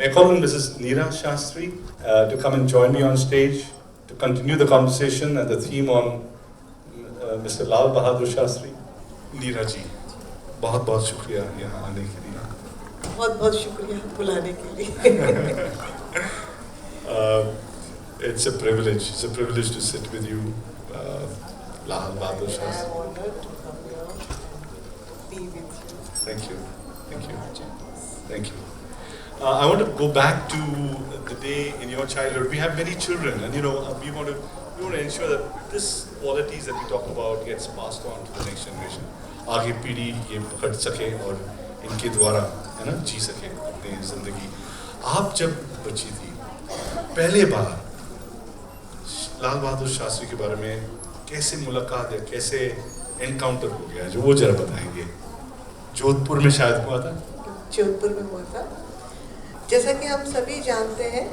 I call on Mrs. Neera Shastri to come and join me on stage to continue the conversation and the theme on Mr. Lal Bahadur Shastri. नीरा जी, बहुत बहुत शुक्रिया यहाँ आने के लिए. बहुत बहुत शुक्रिया बुलाने के लिए. It's a privilege. It's a privilege to sit with you, Lal Bahadur Shastri. I'm honored to come here, be with you. Thank you. Thank you. Thank you. I want to go back to the day in your childhood. We have many children, and we want to ensure that this qualities that we talk about gets passed on to the next generation. आगे पीढ़ी ये पकड़ सके और इनके द्वारा है ना जी सके अपनी जिंदगी. आप जब बची थी पहले बार लाल बहादुर शास्त्री के बारे में कैसे मुलाकात या कैसे एनकाउंटर हो गया, जो वो जरा बताएंगे. जोधपुर में शायद हुआ था. जोधपुर में हुआ था. जैसा कि हम सभी जानते हैं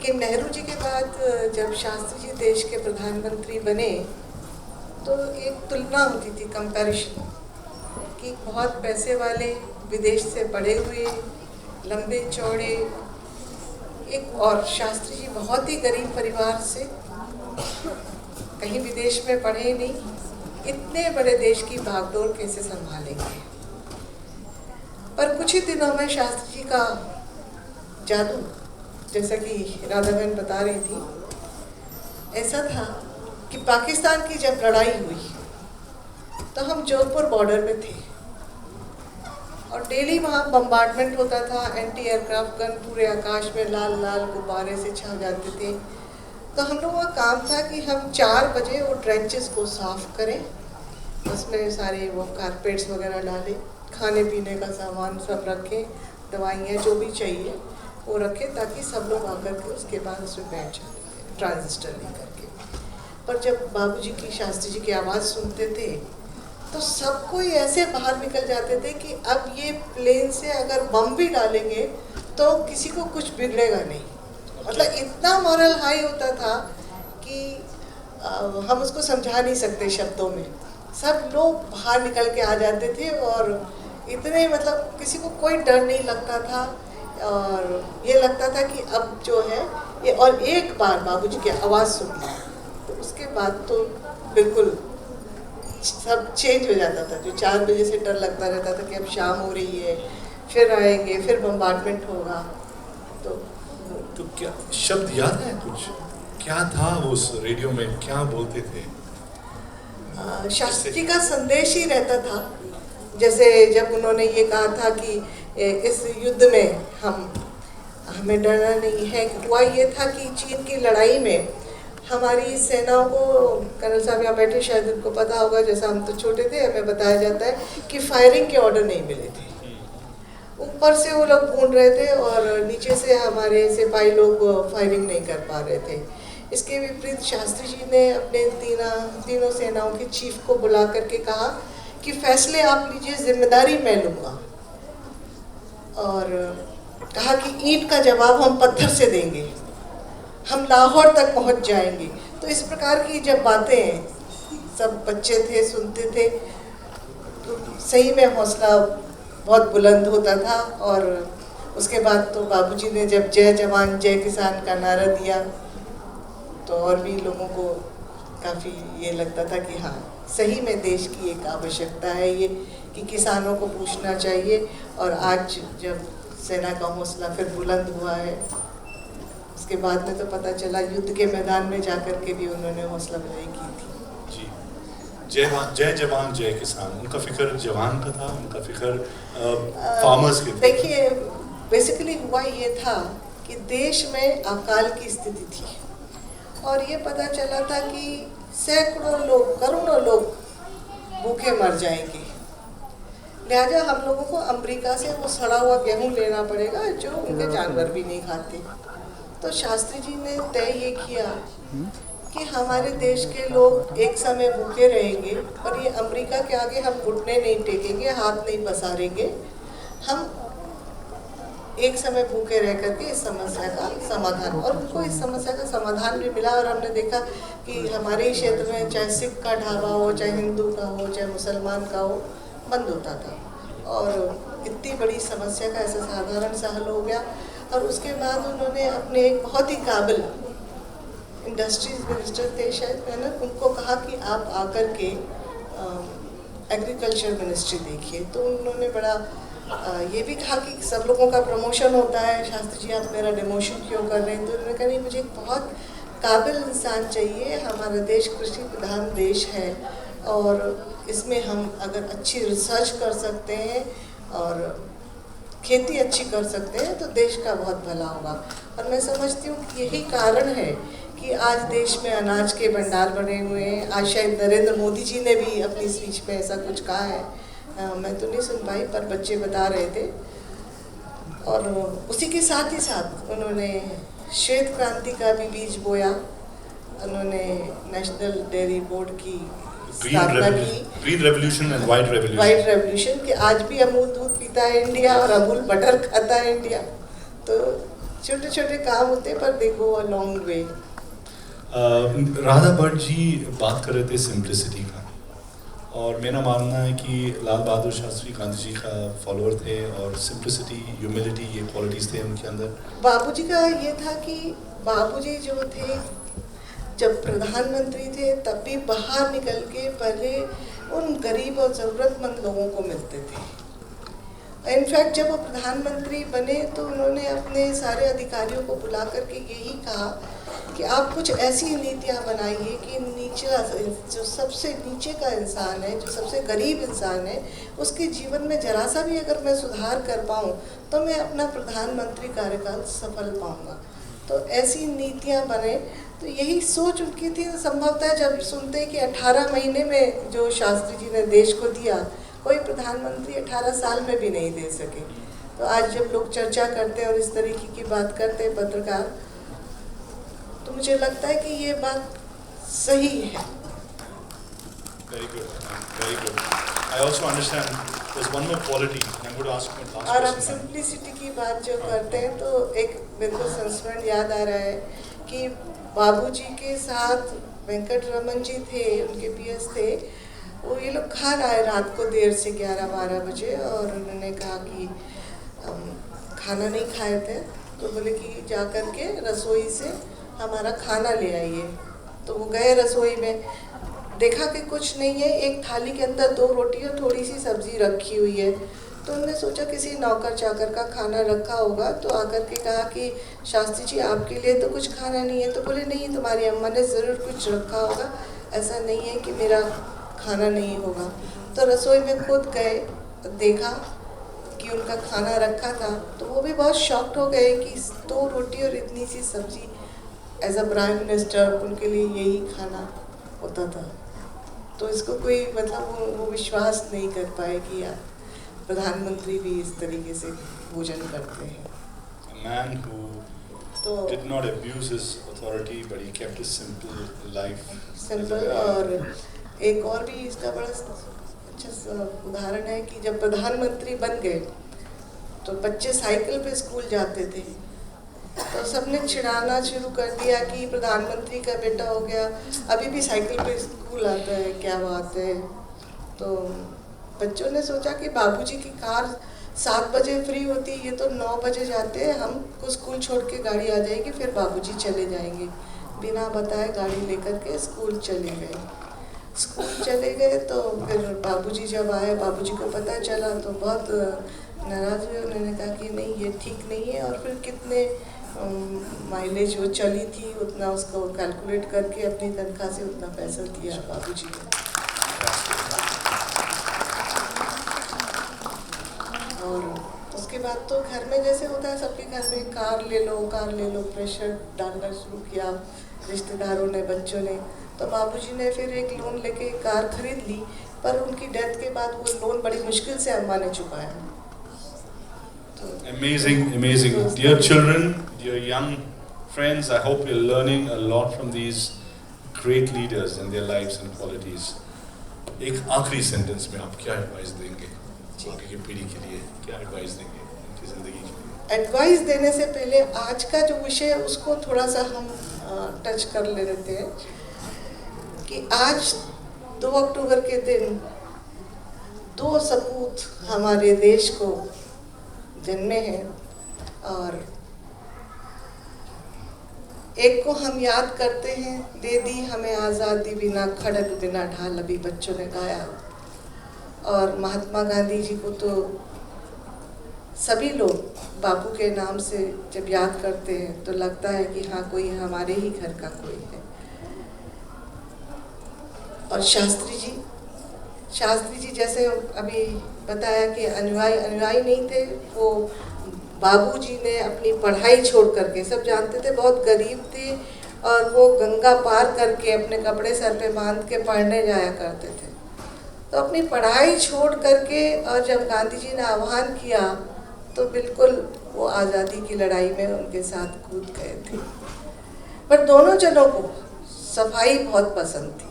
कि नेहरू जी के बाद जब शास्त्री जी देश के प्रधानमंत्री बने तो एक तुलना होती थी, कंपैरिजन, कि बहुत पैसे वाले विदेश से पढ़े हुए लंबे चौड़े एक और शास्त्री जी बहुत ही गरीब परिवार से, कहीं विदेश में पढ़े नहीं, इतने बड़े देश की भागदौड़ कैसे संभालेंगे. पर कुछ ही दिनों में शास्त्री जी का जादू, जैसा कि राधा बहन बता रही थी, ऐसा था कि पाकिस्तान की जब लड़ाई हुई तो हम जोधपुर बॉर्डर में थे और डेली वहाँ बम्बार्डमेंट होता था. एंटी एयरक्राफ्ट गन पूरे आकाश में लाल लाल गुब्बारे से छा जाते थे. तो हम लोगों का काम था कि हम 4 बजे वो ट्रेंचेस को साफ करें, उसमें सारे वो कारपेट्स वगैरह डालें, खाने पीने का सामान सब रखें, दवाइयाँ जो भी चाहिए वो रखें, ताकि सब लोग आकर के उसके बाद उसमें बैठ जाते ट्रांजिस्टर लेकर के. पर जब बाबूजी की, शास्त्री जी की आवाज़ सुनते थे तो सब कोई ऐसे बाहर निकल जाते थे कि अब ये प्लेन से अगर बम भी डालेंगे तो किसी को कुछ बिगड़ेगा नहीं. मतलब इतना मॉरल हाई होता था कि हम उसको समझा नहीं सकते शब्दों में. सब लोग बाहर निकल के आ जाते थे और इतने, मतलब किसी को कोई डर नहीं लगता था और ये लगता था कि अब जो है ये, और एक बार बाबूजी की आवाज़ सुनना तो उसके बाद तो बिल्कुल सब चेंज हो जाता था. जो 4 बजे से डर लगता रहता था कि अब शाम हो रही है, फिर आएंगे, फिर बम्बार्डमेंट होगा. तो क्या शब्द याद है कुछ? क्या था वो उस रेडियो में, क्या बोलते थे? शास्त्री जी का संदेश ही रहता था. जैसे जब उन्होंने ये कहा था कि इस युद्ध में हमें डरना नहीं है, हुआ ये था कि चीन की लड़ाई में हमारी सेनाओं को, कर्नल साहब यहाँ बैठे शायद उनको पता होगा, जैसा हम तो छोटे थे हमें बताया जाता है कि फायरिंग के ऑर्डर नहीं मिले थे. ऊपर से वो लोग ढूंढ रहे थे और नीचे से हमारे सिपाही लोग फायरिंग नहीं कर पा रहे थे. इसके विपरीत शास्त्री जी ने अपने तीनों सेनाओं के चीफ को बुला करके कहा कि फैसले आप लीजिए, जिम्मेदारी मैं लूँगा. और कहा कि ईंट का जवाब हम पत्थर से देंगे, हम लाहौर तक पहुंच जाएंगे. तो इस प्रकार की जब बातें सब बच्चे थे सुनते थे तो सही में हौसला बहुत बुलंद होता था. और उसके बाद तो बाबूजी ने जब जय जवान जय किसान का नारा दिया तो और भी लोगों को काफ़ी ये लगता था कि हाँ, सही में देश की एक आवश्यकता है ये कि किसानों को पूछना चाहिए. और आज जब सेना का हौसला फिर बुलंद हुआ है, उसके बाद में तो पता चला युद्ध के मैदान में जाकर के भी उन्होंने हौसला अफजाई की थी. जी, जय जवान जय किसान, उनका फिक्र जवान का था, उनका फिक्र फार्मर्स के. देखिए, बेसिकली हुआ ये था कि देश में अकाल की स्थिति थी और ये पता चला था कि सैकड़ों लोग, करोड़ों लोग भूखे मर जाएंगे. लिहाजा हम लोगों को अमेरिका से वो सड़ा हुआ गेहूं लेना पड़ेगा जो उनके जानवर भी नहीं खाते. तो शास्त्री जी ने तय ये किया कि हमारे देश के लोग एक समय भूखे रहेंगे और ये अमेरिका के आगे हम घुटने नहीं टेकेंगे, हाथ नहीं पसारेंगे. हम एक समय भूखे रह करके इस समस्या का समाधान, और उनको इस समस्या का समाधान भी मिला. और हमने देखा कि हमारे ही क्षेत्र में चाहे सिख का ढाबा हो, चाहे हिंदू का हो, चाहे मुसलमान का हो, बंद होता था. और इतनी बड़ी समस्या का ऐसा साधारण सा हल हो गया। और उसके बाद उन्होंने अपने एक बहुत ही काबिल इंडस्ट्रीज मिनिस्टर थे शायद, है ना, उनको कहा कि आप आकर के एग्रीकल्चर मिनिस्ट्री देखिए। तो उन्होंने बड़ा ये भी कहा कि सब लोगों का प्रमोशन होता है, शास्त्री जी आप मेरा डिमोशन क्यों कर रहे हैं? तो उन्होंने कहा नहीं, मुझे एक बहुत काबिल इंसान चाहिए, हमारा देश कृषि प्रधान देश है और इसमें हम अगर अच्छी रिसर्च कर सकते हैं और खेती अच्छी कर सकते हैं तो देश का बहुत भला होगा। और मैं समझती हूँ कि यही कारण है कि आज देश में अनाज के भंडार बने हुए हैं। आज शायद नरेंद्र मोदी जी ने भी अपनी स्पीच में ऐसा कुछ कहा है, मैं तो नहीं सुन पाई पर बच्चे बता रहे थे। और उसी के साथ ही साथ उन्होंने श्वेत क्रांति का भी बीज बोया। उन्होंने नेशनल डेयरी बोर्ड की स्थापना की, green revolution and white revolution. White revolution कि आज भी अमूल दूध पीता है इंडिया और अमूल बटर खाता है इंडिया। तो छोटे छोटे काम होते पर they go a long way. Radha Bhatt ji बात कर रहे थे सिंप्लिसिटी का, और मेरा मानना है कि लाल बहादुर शास्त्री गांधी जी का फॉलोअर थे और सिंप्लिसिटी, ह्यूमिलिटी, ये क्वालिटीज़ थे उनके अंदर। बाबूजी का ये था कि बाबूजी जो थे जब प्रधानमंत्री थे तब भी बाहर निकल के पहले उन गरीब और ज़रूरतमंद लोगों को मिलते थे। इनफैक्ट जब वो प्रधानमंत्री बने तो उन्होंने अपने सारे अधिकारियों को बुला करके यही कहा कि आप कुछ ऐसी नीतियाँ बनाइए कि नीचे जो सबसे नीचे का इंसान है, जो सबसे गरीब इंसान है, उसके जीवन में जरा सा भी अगर मैं सुधार कर पाऊँ तो मैं अपना प्रधानमंत्री कार्यकाल सफल पाऊँगा। तो ऐसी नीतियाँ बने। तो यही सोच उनकी थी। संभवतः जब सुनते कि 18 महीने में जो शास्त्री जी ने देश को दिया, कोई प्रधानमंत्री 18 साल में भी नहीं दे सके। तो आज जब लोग चर्चा करते हैं और इस तरीके की बात करते हैं पत्रकार, तो मुझे लगता है कि ये बात सही है। Very good, very good. I also understand there's one more quality. I'm going to ask one last और अब question. सिंप्लिसिटी की बात जो करते हैं तो एक मेरे को संस्मरण याद आ रहा है कि बाबूजी के साथ वेंकट रमन जी थे, उनके पीएस थे। वो ये लोग खा रहा है रात को देर से 11-12 बजे और उन्होंने कहा कि खाना नहीं खाए थे, तो बोले कि जा कर के रसोई से हमारा खाना ले आइए। तो वो गए रसोई में, देखा कि कुछ नहीं है, एक थाली के अंदर 2 रोटी और थोड़ी सी सब्जी रखी हुई है। तो उन्होंने सोचा किसी नौकर चाकर का खाना रखा होगा, तो आकर के कहा कि शास्त्री जी आपके लिए तो कुछ खाना नहीं है। तो बोले नहीं, तुम्हारी अम्मा ने ज़रूर कुछ रखा होगा, ऐसा नहीं है कि मेरा खाना नहीं होगा। तो रसोई में खुद गए, देखा कि उनका खाना रखा था, तो वो भी बहुत शॉक्ड हो गए कि 2 रोटी और इतनी सी सब्जी, एज अ प्राइम मिनिस्टर उनके लिए यही खाना होता था। तो इसको कोई मतलब वो विश्वास नहीं कर पाए कि यार प्रधानमंत्री भी इस तरीके से भोजन करते हैं। A man who did not abuse his authority, but he kept his simple life. Simple. और एक और भी इसका बड़ा अच्छा उदाहरण है कि जब प्रधानमंत्री बन गए तो बच्चे साइकिल पे स्कूल जाते थे, तो सबने चिढ़ाना शुरू कर दिया कि प्रधानमंत्री का बेटा हो गया, अभी भी साइकिल पे स्कूल आता है, क्या बात है। तो बच्चों ने सोचा कि बाबूजी की कार 7 बजे फ्री होती है, ये तो 9 बजे जाते हैं, हमको स्कूल छोड़ के गाड़ी आ जाएगी, फिर बाबूजी चले जाएंगे। बिना बताए गाड़ी लेकर के स्कूल चले गए। स्कूल चले गए तो फिर बाबूजी जब आए, बाबूजी को पता चला तो बहुत नाराज़ हुए। उन्होंने कहा कि नहीं, ये ठीक नहीं है। और फिर कितने माइलेज वो चली थी उतना उसको कैलकुलेट करके अपनी तनख्वाह से उतना पैसा दिया बाबूजी ने। और उसके बाद तो घर में जैसे होता है सबके घर में, कार ले लो, प्रेशर डालना शुरू किया रिश्तेदारों ने, बच्चों ने। तो बाबूजी ने फिर एक लोन लेके कार खरीद ली, पर उनकी डेथ के बाद वो लोन बड़ी मुश्किल से अम्मा ने चुकाया। Amazing, amazing. Dear children, dear young friends, I hope you're learning a lot from these great leaders and their lives and qualities. एक आखिरी सेंटेंस में आप क्या एडवाइस देंगे आगे की पीढ़ी के लिए? क्या एडवाइस देंगे उनकी जिंदगी के लिए? एडवाइस देने से पहले आज का जो विषय है उसको थोड़ा सा हम टच कर ले लेते हैं कि आज 2 अक्टूबर के दिन दो सपूत हमारे देश को जन्मे हैं और एक को हम याद करते हैं, दे दी हमें आज़ादी बिना खड़ग बिना ढाल, अभी बच्चों ने गाया। और महात्मा गांधी जी को तो सभी लोग बापू के नाम से जब याद करते हैं तो लगता है कि हाँ, कोई हमारे ही घर का कोई है। और शास्त्री जी जैसे अभी बताया कि अनुयायी नहीं थे, वो बाबूजी ने अपनी पढ़ाई छोड़ करके, सब जानते थे बहुत गरीब थे, और वो गंगा पार करके अपने कपड़े सर पे बांध के पढ़ने जाया करते थे। तो अपनी पढ़ाई छोड़ करके और जब गांधी जी ने आह्वान किया तो बिल्कुल वो आज़ादी की लड़ाई में उनके साथ कूद गए थे। पर दोनों जनों को सफाई बहुत पसंद थी,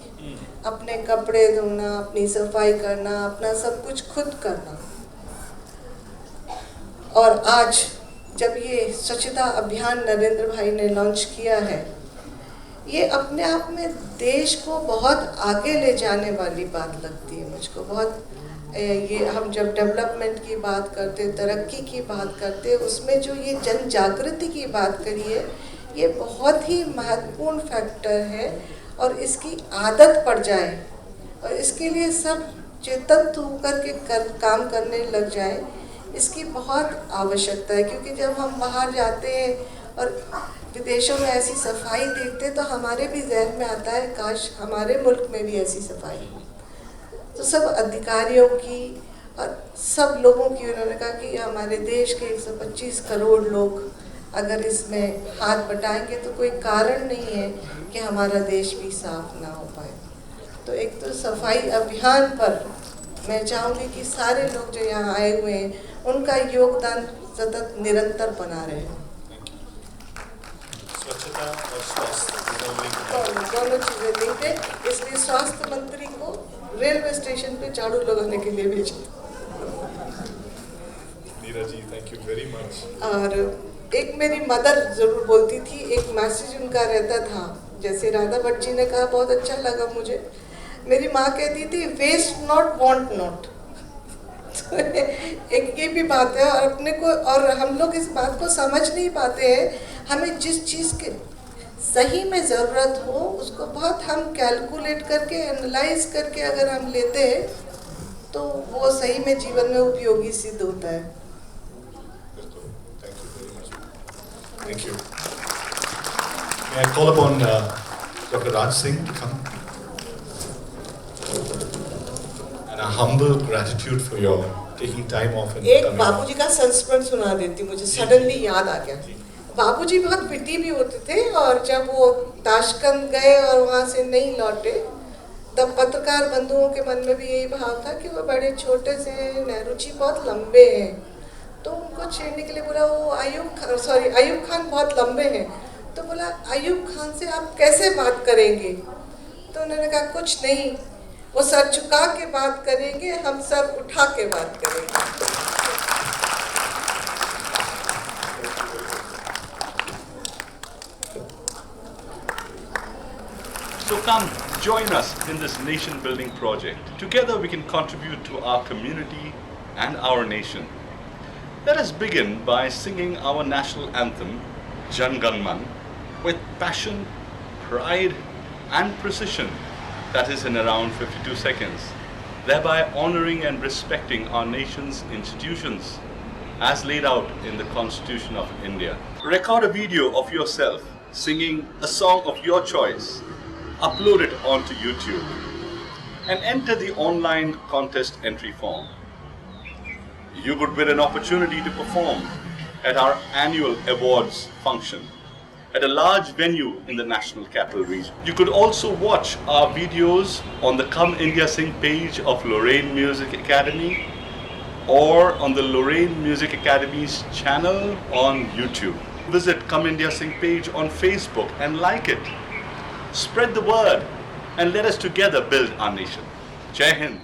अपने कपड़े धोना, अपनी सफाई करना, अपना सब कुछ खुद करना। और आज जब ये स्वच्छता अभियान नरेंद्र भाई ने लॉन्च किया है, ये अपने आप में देश को बहुत आगे ले जाने वाली बात लगती है मुझको। बहुत ये हम जब डेवलपमेंट की बात करते, तरक्की की बात करते, उसमें जो ये जन जागृति की बात करी है, ये बहुत ही महत्वपूर्ण फैक्टर है। और इसकी आदत पड़ जाए और इसके लिए सब चेतन होकर के काम करने लग जाए, इसकी बहुत आवश्यकता है। क्योंकि जब हम बाहर जाते हैं और विदेशों में ऐसी सफाई देखते हैं तो हमारे भी जहन में आता है काश हमारे मुल्क में भी ऐसी सफाई हो। तो सब अधिकारियों की और सब लोगों की उन्होंने कहा कि हमारे देश के 125 करोड़ लोग अगर इसमें हाथ बटाएंगे तो कोई कारण नहीं है कि हमारा देश भी साफ ना हो पाए। तो एक तो सफाई अभियान पर मैं चाहूँगी कि सारे लोग जो यहाँ आए हुए हैं उनका योगदान सतत निरंतर बना रहे। स्वच्छता और स्वास्थ्य दोनों चीजें लिंक है, इसलिए स्वास्थ्य मंत्री को रेलवे स्टेशन पे झाड़ू लगाने के लिए भेजा। Neeraj ji, thank you very much. और एक मेरी मदर जरूर बोलती थी, एक मैसेज उनका रहता था, जैसे राधा भट्ट जी ने कहा, बहुत अच्छा लगा मुझे। मेरी माँ कहती थी, वेस्ट नॉट वांट नॉट। एक ये भी बात है, और अपने को, और हम लोग इस बात को समझ नहीं पाते हैं। हमें जिस चीज़ के सही में ज़रूरत हो उसको बहुत हम कैलकुलेट करके, एनालाइज करके अगर हम लेते हैं तो वो सही में जीवन में उपयोगी सिद्ध होता है। Thank you. May I call upon Dr. Raj Singh to come? And a humble gratitude for your taking time off and एक coming. बाबूजी का संस्मरण सुना देती, मुझे सडनली याद आ गया। बाबूजी बहुत विटी भी होते थे, और जब वो ताशकंद गए और वहाँ से नहीं लौटे तब पत्रकार बंधुओं के मन में भी यही भाव था कि वो बड़े छोटे से हैं, नेहरू जी बहुत लंबे हैं। तो उनको छेड़ने के लिए बोला, वो अयूब खान बहुत लंबे हैं। तो बोला, अयूब खान से आप कैसे बात करेंगे? तो उन्होंने कहा, कुछ नहीं, वो सर झुका के बात करेंगे, हम सर उठा के बात करेंगे। So come, join us in this nation-building project. Together we can contribute to our community and our nation. Let us begin by singing our national anthem, Jan Gan Man, with passion, pride and precision, that is in around 52 seconds, thereby honoring and respecting our nation's institutions as laid out in the Constitution of India. Record a video of yourself singing a song of your choice. Upload it onto YouTube and enter the online contest entry form. You could win an opportunity to perform at our annual awards function at a large venue in the National Capital Region. You could also watch our videos on the Come India Sing page of Lorraine Music Academy or on the Lorraine Music Academy's channel on YouTube. Visit Come India Sing page on Facebook and like it. Spread the word and let us together build our nation. Jai Hind.